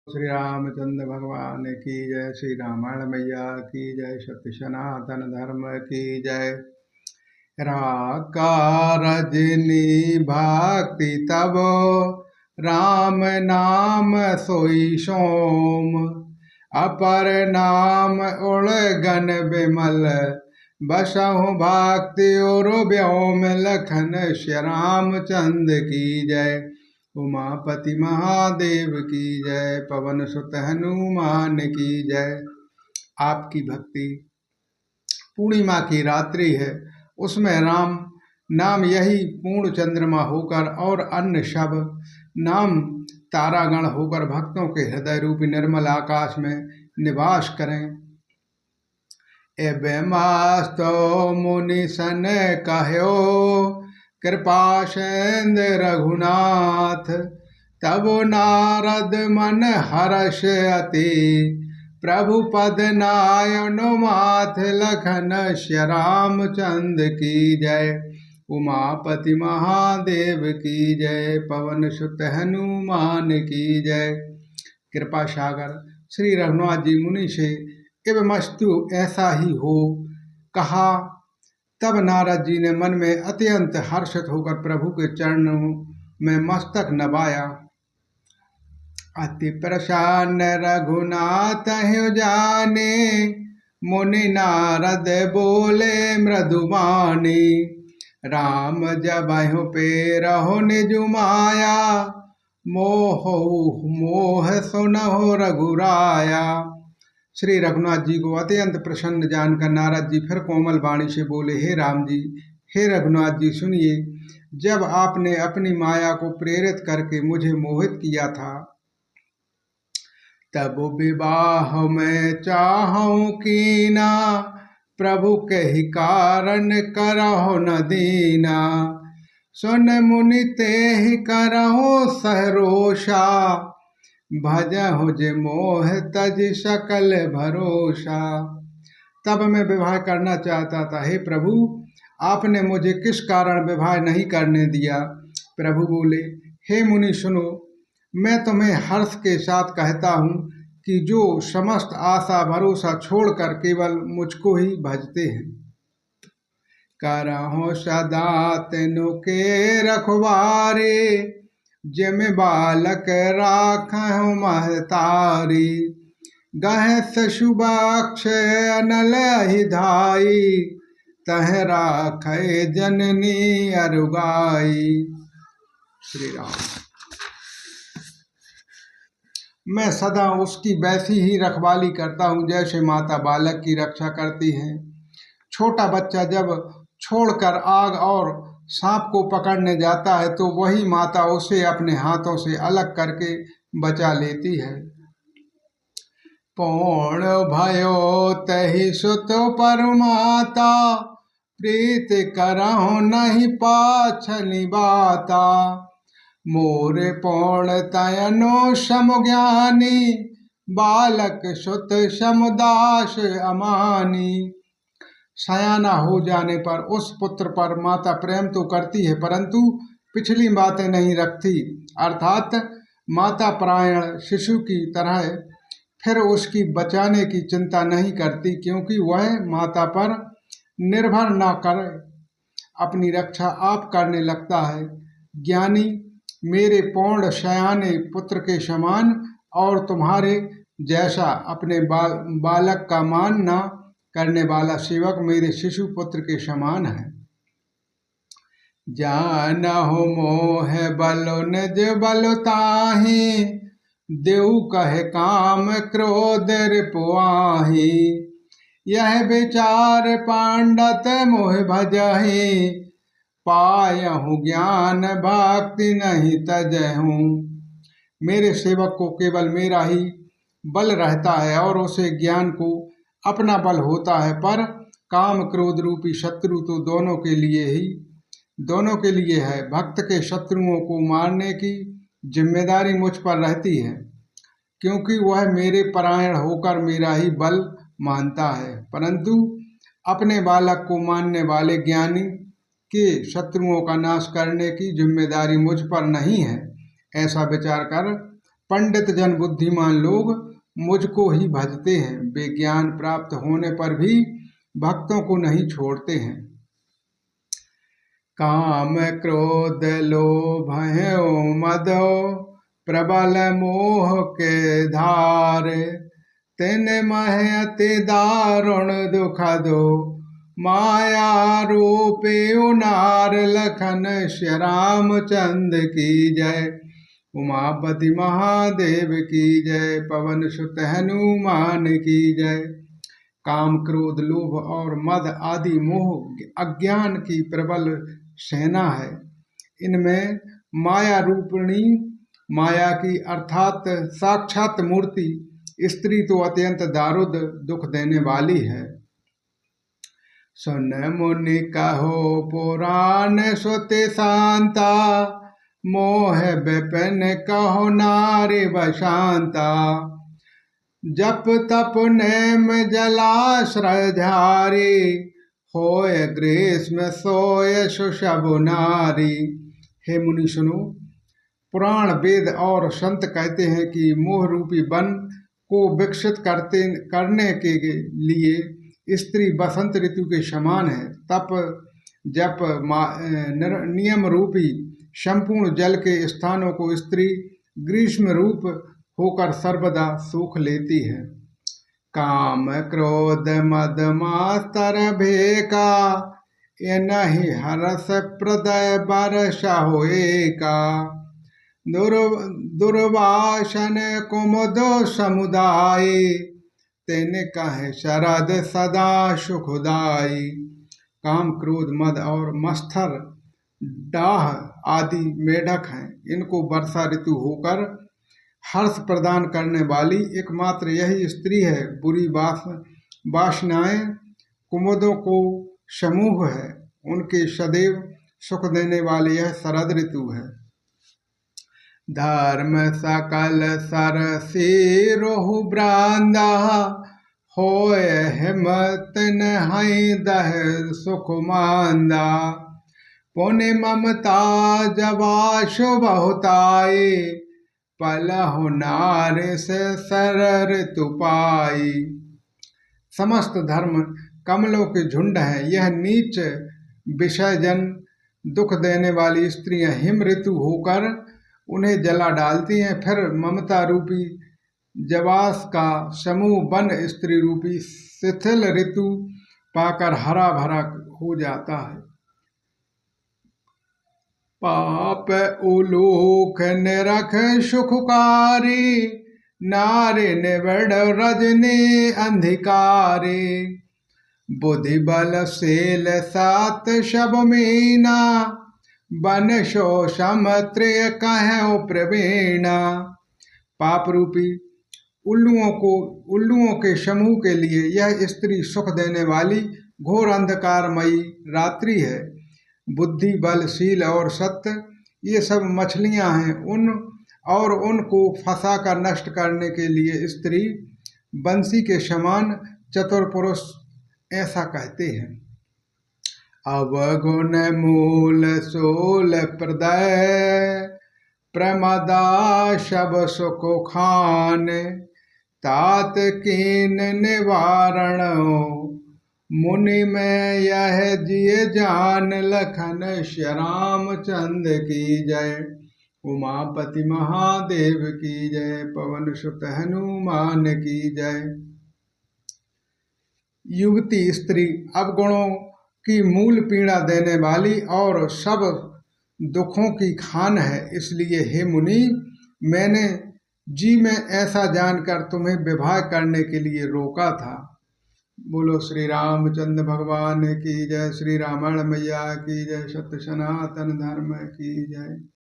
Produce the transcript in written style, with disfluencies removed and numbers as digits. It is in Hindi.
श्री रामचंद्र भगवान की जय। श्री रामायण मैया की जय। सत्य सनातन धर्म की जय। रजनी भक्ति तब राम नाम सोई सोम, अपर नाम उड़गन विमल, बसहु भक्ति और व्योम, लखन श्री रामचंद्र की जय। उमापति महादेव की जय। पवन सुत हनुमान की जय। आपकी भक्ति पूर्णिमा की रात्रि है, उसमें राम नाम यही पूर्ण चंद्रमा होकर और अन्य सब नाम तारागण होकर भक्तों के हृदय रूपी निर्मल आकाश में निवास करें। एवमास्तो मुनि सन कहयो, कृपा सेंद्र रघुनाथ, तब नारद मन हर्ष अति, प्रभु पद नायन माथ, लखन श्री रामचंद्र की जय। उमापति महादेव की जय। पवन सुत हनुमान की जय। कृपा सागर श्री रघुनाथ जी मुनि से एवमस्तु ऐसा ही हो कहा। तब नारद जी ने मन में अत्यंत हर्षित होकर प्रभु के चरणों में मस्तक नवाया। अति प्रसन्न रघुनाथ हृ जाने, मुनि नारद बोले मृदुवाणी, राम जबहु पेरहु निज माया, मोह सुनहु रघुराया। श्री रघुनाथ जी को अत्यंत प्रसन्न जानकर नारद जी फिर कोमल वाणी से बोले, हे राम जी, हे रघुनाथ जी सुनिए, जब आपने अपनी माया को प्रेरित करके मुझे मोहित किया था, तब विवाह में चाहूं कीना, प्रभु के ही कारण करहो न दीना, सुन मुनि ते ही करहो सहरोषा, भजहु जे मोह तज सकल भरोसा। तब मैं विवाह करना चाहता था, हे प्रभु आपने मुझे किस कारण विवाह नहीं करने दिया। प्रभु बोले, हे मुनि सुनो, मैं तुम्हें हर्ष के साथ कहता हूँ कि जो समस्त आशा भरोसा छोड़कर केवल मुझको ही भजते हैं, करहु सदा तेनु के रखवारे, जिम बालक राखहु महतारी, गह सशुबाक्ष अनल हिधाई, तह राखे जननी अरुगाई। श्री राम। मैं सदा उसकी वैसी ही रखवाली करता हूँ जैसे माता बालक की रक्षा करती है। छोटा बच्चा जब छोड़कर आग और सांप को पकड़ने जाता है तो वही माता उसे अपने हाथों से अलग करके बचा लेती है। पूर्ण भयो तहि सुत परमाता, प्रीत करहु नहीं पाछनि बाता, मोरे पूर्ण तयनो समज्ञानी, बालक सुत समुदास अमानी। सयाना हो जाने पर उस पुत्र पर माता प्रेम तो करती है परंतु पिछली बातें नहीं रखती, अर्थात माता परायण शिशु की तरह फिर उसकी बचाने की चिंता नहीं करती, क्योंकि वह माता पर निर्भर न कर अपनी रक्षा आप करने लगता है। ज्ञानी मेरे पूर्ण सयाने पुत्र के समान और तुम्हारे जैसा अपने बालक का मान न करने वाला सेवक मेरे शिशु पुत्र के समान है। जानहु मोह बलो निज बल ताहि, देव कहे काम क्रोध रिपुआहि, यह विचार पांडत मोह भजहि, पायहु ज्ञान भक्ति नहीं तजहु। मेरे सेवक को केवल मेरा ही बल रहता है और उसे ज्ञान को अपना बल होता है, पर काम क्रोध रूपी शत्रु तो दोनों के लिए है। भक्त के शत्रुओं को मारने की जिम्मेदारी मुझ पर रहती है, क्योंकि वह मेरे परायण होकर मेरा ही बल मानता है, परंतु अपने बालक को मानने वाले ज्ञानी के शत्रुओं का नाश करने की जिम्मेदारी मुझ पर नहीं है। ऐसा विचार कर पंडित जन बुद्धिमान लोग मुझको ही भजते हैं, वे ज्ञान प्राप्त होने पर भी भक्तों को नहीं छोड़ते हैं। काम क्रोध लोभ मदो प्रबल मोह के धार, तिन मह अति दारुण दुख दो माया रूपे उनार। लखन श्री रामचंद्र की जय, उमापति महादेव की जय, पवन सुत हनुमान की जय। काम क्रोध लोभ और मद आदि मोह अज्ञान की प्रबल सेना है। इनमें माया रूपिणी, माया की अर्थात साक्षात मूर्ति स्त्री तो अत्यंत दारुद दुख देने वाली है। सुन मुनि कहो पुराण सुते शांता, मोह विपिन कहो नारी बशांता। जप तप नेम जलाश्रय धारी, होय ग्रीष्म सोय सुशबु नारी। हे मुनि सुनो, पुराण वेद और संत कहते हैं कि मोह रूपी वन को विकसित करने के लिए स्त्री बसंत ऋतु के समान है। तप जप नियम रूपी संपूर्ण जल के स्थानों को स्त्री ग्रीष्म रूप होकर सर्वदा सूख लेती है। काम क्रोध मद मास्तर भेका, ये नहीं हरस प्रदय बरसा होएका। दुर्वासन कुमुदो समुदाय, तेन कहे शरद सदा सुखदाई। काम क्रोध मद और मत्सर डाह आदि मेढक हैं। इनको वर्षा ऋतु होकर हर्ष प्रदान करने वाली एकमात्र यही स्त्री है। बुरी वासनाएं कुमुदों को समूह है, उनके सदैव सुख देने वाली यह शरद ऋतु है। धर्म सकल सर सिरोहु ब्रांदा, होय हिम्मत नहीं दह सुख मांदा। पुण्य ममता जवाशु बहुताई, पलहु नार से सर ऋतु पाई। समस्त धर्म कमलों के झुंड हैं। यह नीच विषयजन दुख देने वाली स्त्रियां हिम ऋतु होकर उन्हें जला डालती हैं। फिर ममता रूपी जवास का समूह वन स्त्री रूपी शिथिल ऋतु पाकर हरा भरा हो जाता है। पाप उलूख निरख सुखकारी, नारी निबिड़ रजनी अंधिकारी। बुद्धि बल सेल सात शब मीना, बन शोषम त्रिय कहो प्रवीणा। पाप रूपी उल्लुओं के समूह के लिए यह स्त्री सुख देने वाली घोर अंधकारमयी रात्रि है। बुद्धि बल शील और सत्य ये सब मछलियां हैं। उनको फंसाकर नष्ट करने के लिए स्त्री बंसी के समान चतुर पुरुष ऐसा कहते हैं। अवगुण मूल सोल प्रदय, प्रमदा शब सुख खान। तात कीन निवारण, मुनि में यह जिय जान। लखन श्री रामचंद्र की जय, उमापति महादेव की जय, पवन सुत हनुमान की जय। युवती स्त्री अवगुणों की मूल पीड़ा देने वाली और सब दुखों की खान है। इसलिए हे मुनि, मैंने जी में ऐसा जानकर तुम्हें विवाह करने के लिए रोका था। बोलो श्री रामचंद्र भगवान की जय, श्री रामायण मैया की जय, सत्य सनातन धर्म की जय।